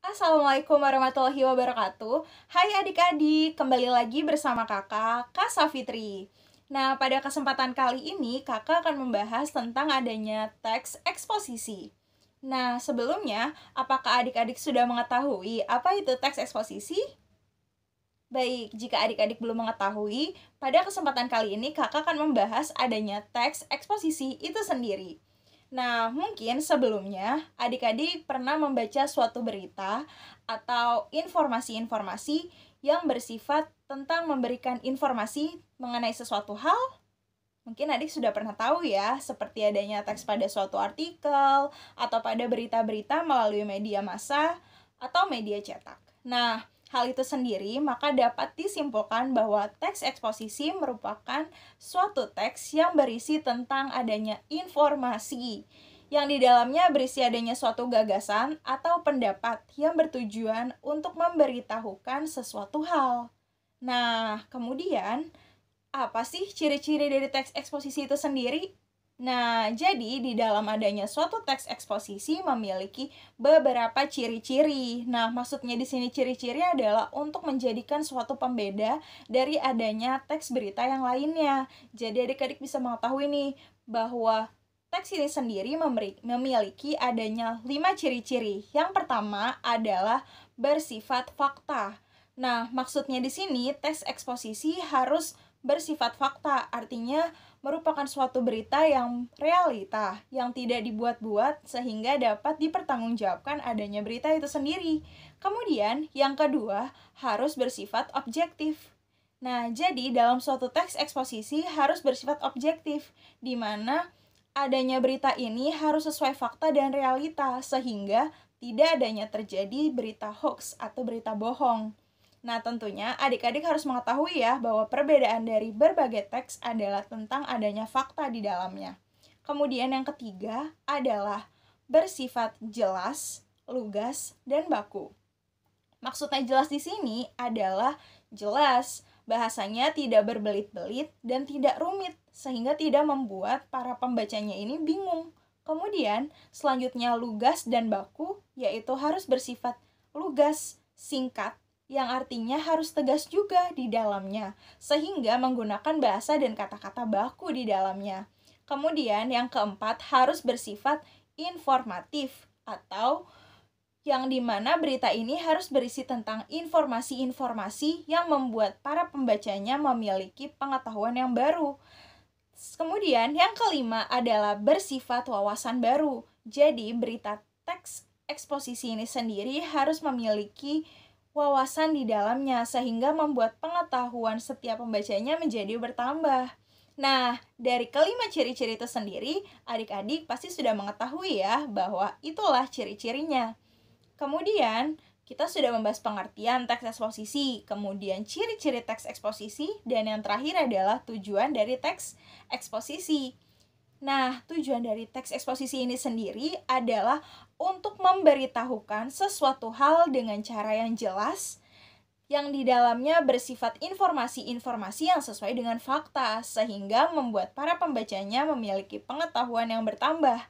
Assalamualaikum warahmatullahi wabarakatuh. Hai adik-adik, kembali lagi bersama kakak, Kak Safitri. Nah, pada kesempatan kali ini kakak akan membahas tentang adanya teks eksposisi. Nah, sebelumnya, apakah adik-adik sudah mengetahui apa itu teks eksposisi? Baik, jika adik-adik belum mengetahui, pada kesempatan kali ini kakak akan membahas adanya teks eksposisi itu sendiri. Nah, mungkin sebelumnya adik-adik pernah membaca suatu berita atau informasi-informasi yang bersifat tentang memberikan informasi mengenai sesuatu hal. Mungkin adik sudah pernah tahu ya, seperti adanya teks pada suatu artikel atau pada berita-berita melalui media massa atau media cetak. Nah, hal itu sendiri maka dapat disimpulkan bahwa teks eksposisi merupakan suatu teks yang berisi tentang adanya informasi yang di dalamnya berisi adanya suatu gagasan atau pendapat yang bertujuan untuk memberitahukan sesuatu hal. Nah, kemudian apa sih ciri-ciri dari teks eksposisi itu sendiri? Nah, jadi di dalam adanya suatu teks eksposisi memiliki beberapa ciri-ciri. Nah, maksudnya di sini ciri-ciri adalah untuk menjadikan suatu pembeda dari adanya teks berita yang lainnya. Jadi adik-adik bisa mengetahui nih bahwa teks ini sendiri memiliki adanya 5 ciri-ciri. Yang pertama adalah bersifat fakta. Nah, maksudnya di sini teks eksposisi harus bersifat fakta, artinya merupakan suatu berita yang realita, yang tidak dibuat-buat sehingga dapat dipertanggungjawabkan adanya berita itu sendiri. Kemudian, yang kedua, harus bersifat objektif. Nah, jadi dalam suatu teks eksposisi harus bersifat objektif, di mana adanya berita ini harus sesuai fakta dan realita, sehingga tidak adanya terjadi berita hoax atau berita bohong. Nah, tentunya adik-adik harus mengetahui ya bahwa perbedaan dari berbagai teks adalah tentang adanya fakta di dalamnya. Kemudian yang ketiga adalah bersifat jelas, lugas, dan baku. Maksudnya jelas di sini adalah jelas, bahasanya tidak berbelit-belit dan tidak rumit, sehingga tidak membuat para pembacanya ini bingung. Kemudian, selanjutnya lugas dan baku, yaitu harus bersifat lugas, singkat, yang artinya harus tegas juga di dalamnya, sehingga menggunakan bahasa dan kata-kata baku di dalamnya. Kemudian yang keempat harus bersifat informatif, atau yang dimana berita ini harus berisi tentang informasi-informasi yang membuat para pembacanya memiliki pengetahuan yang baru. Kemudian yang kelima adalah bersifat wawasan baru. Jadi berita teks eksposisi ini sendiri harus memiliki wawasan di dalamnya sehingga membuat pengetahuan setiap pembacanya menjadi bertambah. Nah, dari kelima ciri-ciri itu sendiri, adik-adik pasti sudah mengetahui ya bahwa itulah ciri-cirinya. Kemudian, kita sudah membahas pengertian teks eksposisi, kemudian ciri-ciri teks eksposisi, dan yang terakhir adalah tujuan dari teks eksposisi. Nah, tujuan dari teks eksposisi ini sendiri adalah untuk memberitahukan sesuatu hal dengan cara yang jelas, yang di dalamnya bersifat informasi-informasi yang sesuai dengan fakta, sehingga membuat para pembacanya memiliki pengetahuan yang bertambah.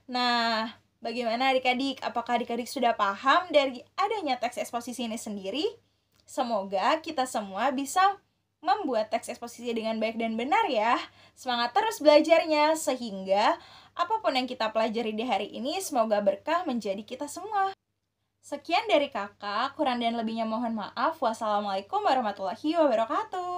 Nah, bagaimana adik-adik? Apakah adik-adik sudah paham dari adanya teks eksposisi ini sendiri? Semoga kita semua bisa membuat teks eksposisi dengan baik dan benar ya. Semangat terus belajarnya, sehingga apapun yang kita pelajari di hari ini semoga berkah menjadi kita semua. Sekian dari kakak, kurang dan lebihnya mohon maaf. Wassalamualaikum warahmatullahi wabarakatuh.